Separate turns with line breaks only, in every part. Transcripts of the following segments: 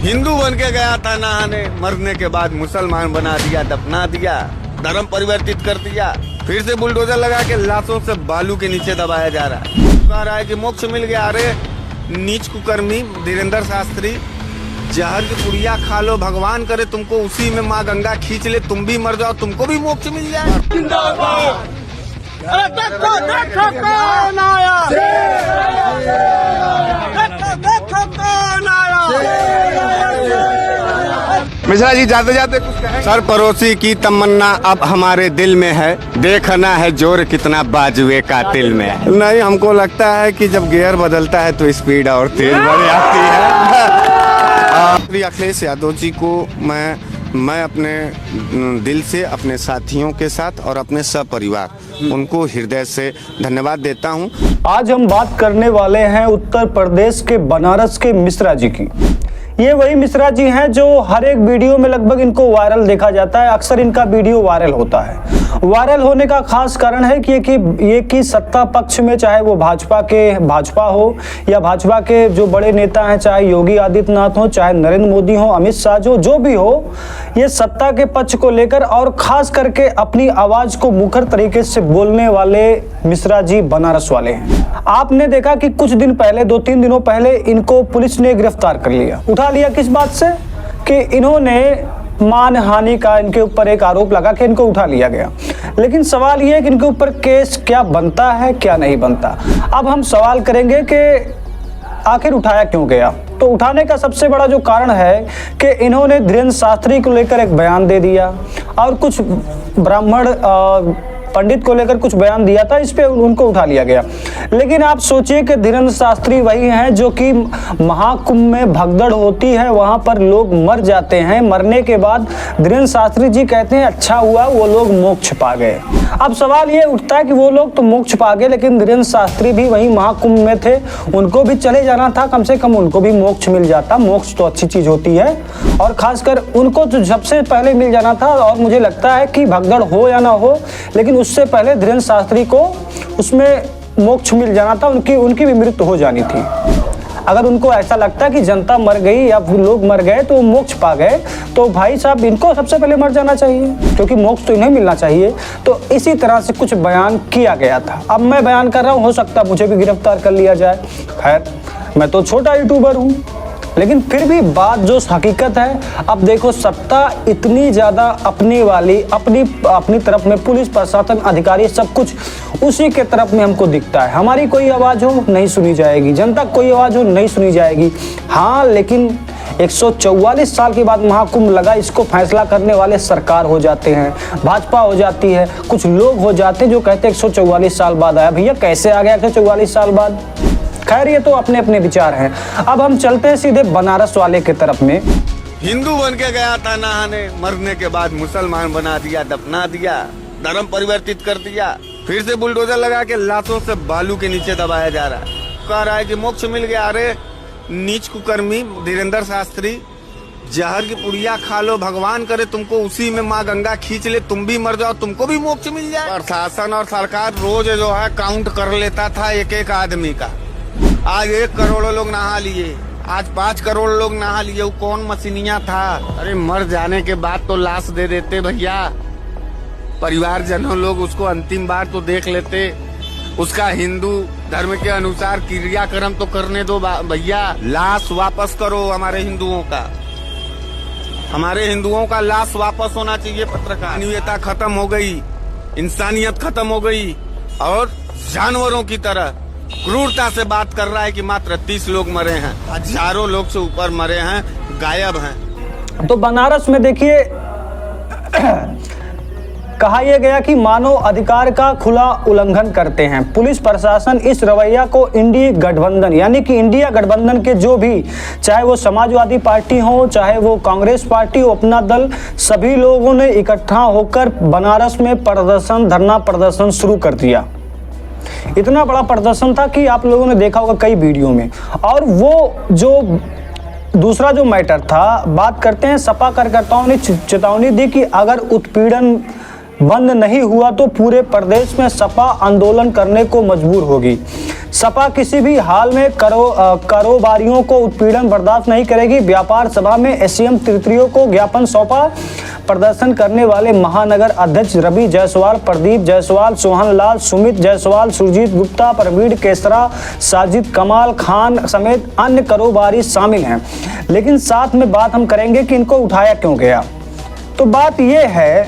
हिंदू बन के गया था नहाने, मरने के बाद मुसलमान बना दिया, दफना दिया, धर्म परिवर्तित कर दिया, फिर से बुलडोजर लगा के लाशों से बालू के नीचे दबाया जा रहा है। कह रहा है कि मोक्ष मिल गया। अरे नीच कुकर्मी धीरेन्द्र शास्त्री, जहर की पुड़िया खा लो, भगवान करे तुमको उसी में माँ गंगा खींच ले, तुम भी मर जाओ, तुमको भी मोक्ष मिल जाए। मिश्रा जी जाते जाते कुछ कहें? सर पड़ोसी की तमन्ना अब हमारे दिल में है, देखना है जोर कितना बाजुए का दिल में है। नहीं, हमको लगता है कि जब गियर बदलता है तो स्पीड और तेज बढ़ जाती है। अखिलेश यादव जी को मैं अपने दिल से, अपने साथियों के साथ और अपने सपरिवार उनको हृदय से धन्यवाद देता हूं।
आज हम बात करने वाले हैं उत्तर प्रदेश के बनारस के मिश्रा जी की। ये वही मिश्रा जी हैं जो हर एक वीडियो में लगभग इनको वायरल देखा जाता है। अक्सर इनका वीडियो वायरल होता है। वायरल होने का खास कारण है कि सत्ता पक्ष में, चाहे वो भाजपा हो या भाजपा के जो बड़े नेता हैं, चाहे योगी आदित्यनाथ हो, चाहे नरेंद्र मोदी हो, अमित शाह जो भी हो, ये सत्ता के पक्ष को लेकर और खास करके अपनी आवाज को मुखर तरीके से बोलने वाले मिश्रा जी बनारस वाले हैं। आपने देखा कि कुछ दिन पहले, 2-3 दिनों पहले इनको पुलिस ने गिरफ्तार कर लिया। उठा लिया किस बात से? कि इन्होंने मानहानि का इनके ऊपर एक आरोप लगा कि इनको उठा लिया गया। लेकिन सवाल ये है कि इनके ऊपर केस क्या बनता है, क्या नहीं बनता। अब हम सवाल करेंगे कि आखिर उठाया क्यों गया। तो उठाने का सबसे बड़ा जो कारण है कि इन्होंने धीरेन्द्र शास्त्री को लेकर एक बयान दे दिया और कुछ ब्राह्मण पंडित को लेकर कुछ बयान दिया था, इस पे उनको उठा लिया गया। लेकिन आप सोचिए कि धीरेन्द्र शास्त्री वही हैं जो कि महाकुंभ में भगदड़ होती है, वहां पर लोग मर जाते हैं, मरने के बाद धीरेन्द्र शास्त्री जी कहते हैं अच्छा हुआ वो लोग मोक्ष पा गए। अब सवाल ये उठता है कि वो लोग तो मोक्ष पा गए, लेकिन धीरेन्द्र शास्त्री भी वही महाकुंभ में थे, उनको भी चले जाना था, कम से कम उनको भी मोक्ष मिल जाता। मोक्ष तो अच्छी चीज होती है और खासकर उनको तो सबसे पहले मिल जाना था। और मुझे लगता है कि भगदड़ हो या ना हो, लेकिन उससे पहले धीरेन्द्र शास्त्री को उसमें मोक्ष मिल जाना था, उनकी भी मृत्यु हो जानी थी। अगर उनको ऐसा लगता है कि जनता मर गई या लोग मर गए तो मोक्ष पा गए, तो भाई साहब इनको सबसे पहले मर जाना चाहिए, क्योंकि मोक्ष तो इन्हें मिलना चाहिए। तो इसी तरह से कुछ बयान किया गया था। अब मैं बयान कर रहा हूँ, हो सकता है मुझे भी गिरफ्तार कर लिया जाए। खैर, मैं तो छोटा यूट्यूबर हूँ, लेकिन फिर भी बात जो हकीकत है, अब देखो सत्ता इतनी ज्यादा अपनी वाली, अपनी तरफ में पुलिस प्रशासन अधिकारी सब कुछ उसी के तरफ में हमको दिखता है। हमारी कोई आवाज हो नहीं सुनी जाएगी, जनता कोई आवाज हो नहीं सुनी जाएगी। हाँ, लेकिन 144 साल के बाद महाकुंभ लगा, इसको फैसला करने वाले सरकार हो जाते हैं, भाजपा हो जाती है, कुछ लोग हो जाते हैं जो कहते हैं 144 साल बाद आया। भैया कैसे आ गया 144 साल बाद? खैर, ये तो अपने अपने विचार हैं। अब हम चलते हैं सीधे बनारस वाले के तरफ में।
हिंदू बन के गया था नहाने, मरने के बाद मुसलमान बना दिया, दफना दिया, धर्म परिवर्तित कर दिया, फिर से बुलडोजर लगा के लाशों से बालू के नीचे दबाया जा रहा है। कह रहा है कि मोक्ष मिल गया। अरे नीच कुकर्मी धीरेन्द्र शास्त्री, जहर की पुड़िया खा लो, भगवान करे तुमको उसी में माँ गंगा खींच ले, तुम भी मर जाओ, तुमको भी मोक्ष मिल जाए। प्रशासन और सरकार रोज जो है काउंट कर लेता था एक आदमी का। आज 1 करोड़ लोग नहा लिए, आज 5 करोड़ लोग नहा लिए। वो कौन मसीनिया था? अरे मर जाने के बाद तो लाश दे देते भैया, परिवारजनों लोग उसको अंतिम बार तो देख लेते, उसका हिंदू धर्म के अनुसार क्रियाक्रम तो करने दो भैया। लाश वापस करो हमारे हिंदुओं का लाश वापस होना चाहिए। पत्रकार मानवीयता खत्म हो गई, इंसानियत खत्म हो गई और जानवरों की तरह क्रूरता से बात कर रहा है कि मात्र 30 लोग मरे हैं, हजारों लोग से ऊपर मरे हैं, गायब हैं।
तो बनारस में देखिए कहा यह गया कि मानव अधिकार का खुला उल्लंघन करते हैं। पुलिस प्रशासन इस रवैया को इंडी गठबंधन यानी कि इंडिया गठबंधन के जो भी, चाहे वो समाजवादी पार्टी हो, चाहे वो कांग्रेस पार्टी हो, अपना दल, सभी लोगों ने इकट्ठा होकर बनारस में धरना प्रदर्शन शुरू कर दिया। इतना बड़ा प्रदर्शन था कि आप लोगों ने देखा होगा कई वीडियो में। और वो जो दूसरा जो मैटर था, बात करते हैं, सपा कार्यकर्ताओं ने चेतावनी दी कि अगर उत्पीड़न बंद नहीं हुआ तो पूरे प्रदेश में सपा आंदोलन करने को मजबूर होगी। सपा किसी भी हाल में कारोबारियों को उत्पीड़न बर्दाश्त नहीं करेगी। व्यापार सभा में एससीएम तृतीयों को ज्ञापन सौंपा। प्रदर्शन करने वाले महानगर अध्यक्ष रवि जायसवाल, प्रदीप जायसवाल, सोहन लाल, सुमित जायसवाल, सुरजीत गुप्ता, प्रवीण केसरा, साजिद कमाल खान समेत अन्य कारोबारी शामिल हैं। लेकिन साथ में बात हम करेंगे कि इनको उठाया क्यों गया। तो बात यह है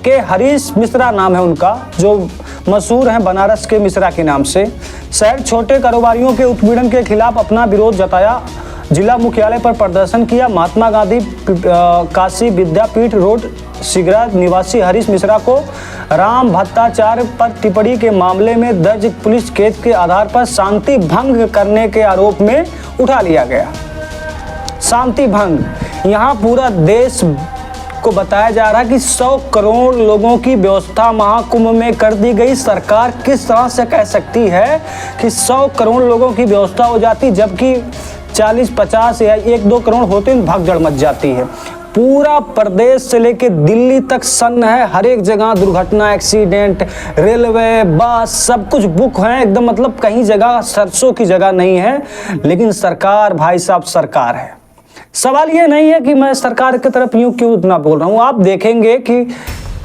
कि हरीश मिश्रा नाम है उनका, जो मशहूर हैं बनारस के मिश्रा के नाम से। शहर छोटे कारोबारियों के उत्पीड़न के खिलाफ अपना विरोध जताया। जिला मुख्यालय पर प्रदर्शन किया। महात्मा गांधी काशी विद्यापीठ रोड सिगरा निवासी हरीश मिश्रा को राम भट्टाचार्य पर टिप्पणी के मामले में दर्ज पुलिस केस के आधार पर शांति भंग करने के आरोप में उठा लिया गया। शांति भंग, यहाँ पूरा देश को बताया जा रहा है कि 100 करोड़ लोगों की व्यवस्था महाकुंभ में कर दी गई। सरकार किस तरह से कह सकती है कि 100 करोड़ लोगों की व्यवस्था हो जाती, जबकि 40-50 या 1-2 करोड़ होते हैं भगदड़ मच जाती है। पूरा प्रदेश से लेके दिल्ली तक सन्न है। हर एक जगह दुर्घटना, एक्सीडेंट, रेलवे, बस सब कुछ बुक है एकदम, मतलब कहीं जगह सरसों की जगह नहीं है। लेकिन सरकार भाई साहब सरकार है। सवाल ये नहीं है कि मैं सरकार की तरफ यूं क्यों इतना बोल रहा हूँ। आप देखेंगे कि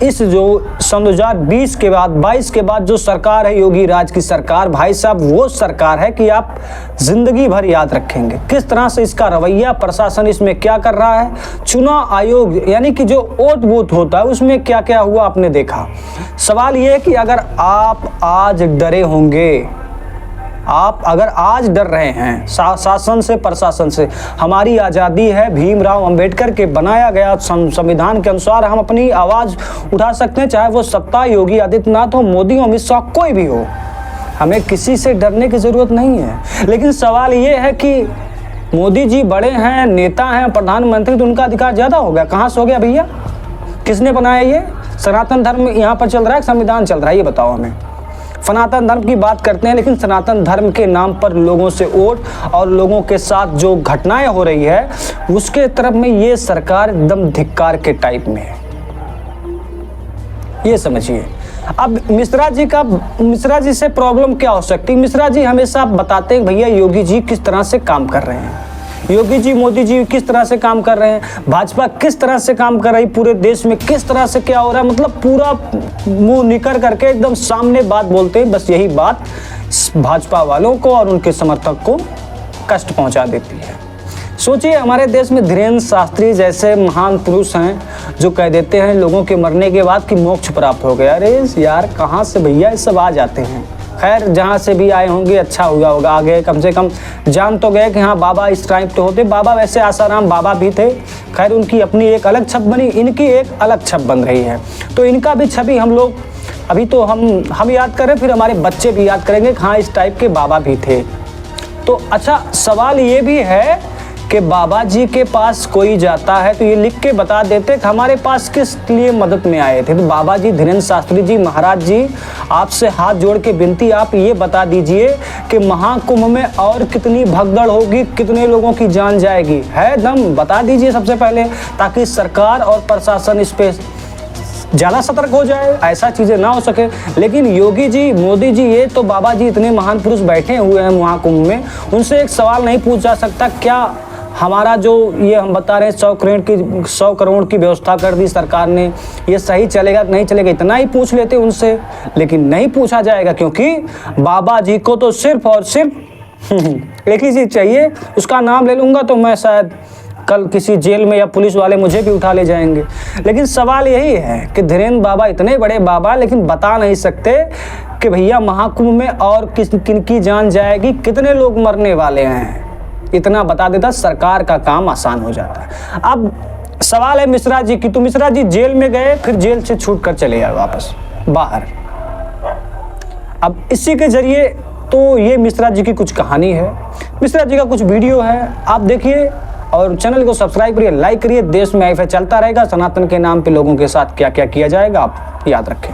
इस जो सन 2020 के बाद 22 के बाद जो सरकार है योगी राज की सरकार, भाई साहब वो सरकार है कि आप जिंदगी भर याद रखेंगे किस तरह से इसका रवैया, प्रशासन इसमें क्या कर रहा है। चुनाव आयोग यानी कि जो वोट बूथ होता है उसमें क्या क्या हुआ आपने देखा। सवाल ये है कि अगर आप आज डरे होंगे, आप अगर आज डर रहे हैं शासन से, प्रशासन से, हमारी आज़ादी है, भीमराव अंबेडकर के बनाया गया संविधान के अनुसार हम अपनी आवाज़ उठा सकते हैं, चाहे वो सत्ता योगी आदित्यनाथ हो, मोदी हो, अमित शाह, कोई भी हो। हमें किसी से डरने की ज़रूरत नहीं है। लेकिन सवाल ये है कि मोदी जी बड़े हैं, नेता हैं, प्रधानमंत्री, तो उनका अधिकार ज़्यादा हो गया। कहाँ से हो गया भैया? किसने बनाया ये? सनातन धर्म यहाँ पर चल रहा है, संविधान चल रहा है, ये बताओ हमें। सनातन धर्म की बात करते हैं, लेकिन सनातन धर्म के नाम पर लोगों से वोट और लोगों के साथ जो घटनाएं हो रही है उसके तरफ में ये सरकार एकदम धिक्कार के टाइप में है, ये समझिए। अब मिश्रा जी से प्रॉब्लम क्या हो सकती है? मिश्रा जी हमेशा बताते हैं भैया योगी जी किस तरह से काम कर रहे हैं, योगी जी, मोदी जी किस तरह से काम कर रहे हैं, भाजपा किस तरह से काम कर रही, पूरे देश में किस तरह से क्या हो रहा है, मतलब पूरा मुंह निकर करके एकदम सामने बात बोलते हैं। बस यही बात भाजपा वालों को और उनके समर्थक को कष्ट पहुंचा देती है। सोचिए हमारे देश में धीरेन्द्र शास्त्री जैसे महान पुरुष हैं जो कह देते हैं लोगों के मरने के बाद कि मोक्ष प्राप्त हो गया। अरे यार कहाँ से भैया ये सब आ जाते हैं। खैर जहाँ से भी आए होंगे अच्छा हुआ होगा, आगे कम से कम जान तो गए कि हाँ बाबा इस टाइप के होते। बाबा वैसे आसाराम बाबा भी थे, खैर उनकी अपनी एक अलग छवि बनी, इनकी एक अलग छवि बन रही है। तो इनका भी छवि हम लोग अभी तो हम याद करें, फिर हमारे बच्चे भी याद करेंगे कि हाँ इस टाइप के बाबा भी थे। तो अच्छा सवाल ये भी है कि बाबा जी के पास कोई जाता है तो ये लिख के बता देते कि हमारे पास किस लिए मदद में आए थे। तो बाबा जी, धीरेन्द्र शास्त्री जी, महाराज जी, आपसे हाथ जोड़ के विनती, आप ये बता दीजिए कि महाकुंभ में और कितनी भगदड़ होगी, कितने लोगों की जान जाएगी, है दम बता दीजिए सबसे पहले, ताकि सरकार और प्रशासन इस पे ज़्यादा सतर्क हो जाए, ऐसा चीज़ें ना हो सके। लेकिन योगी जी, मोदी जी, ये तो बाबा जी इतने महान पुरुष बैठे हुए हैं महाकुंभ में, उनसे एक सवाल नहीं पूछ जा सकता क्या हमारा जो ये हम बता रहे हैं 100 करोड़ की व्यवस्था कर दी सरकार ने, ये सही चलेगा कि नहीं चलेगा, इतना ही पूछ लेते उनसे। लेकिन नहीं पूछा जाएगा क्योंकि बाबा जी को तो सिर्फ और सिर्फ एक ही चीज़ चाहिए, उसका नाम ले लूँगा तो मैं शायद कल किसी जेल में या पुलिस वाले मुझे भी उठा ले जाएंगे। लेकिन सवाल यही है कि धीरेन्द्र बाबा इतने बड़े बाबा, लेकिन बता नहीं सकते कि भैया महाकुंभ में और किन की जान जाएगी, कितने लोग मरने वाले हैं, इतना बता देता सरकार का काम आसान हो जाता है। अब सवाल है मिश्रा जी की, तो मिश्रा जी जेल में गए, फिर जेल से छूट कर चले आए वापस बाहर। अब इसी के जरिए तो ये मिश्रा जी की कुछ कहानी है, मिश्रा जी का कुछ वीडियो है, आप देखिए और चैनल को सब्सक्राइब करिए, लाइक करिए। देश में ऐसा चलता रहेगा, सनातन के नाम पे लोगों के साथ क्या क्या किया जाएगा आप याद रखें।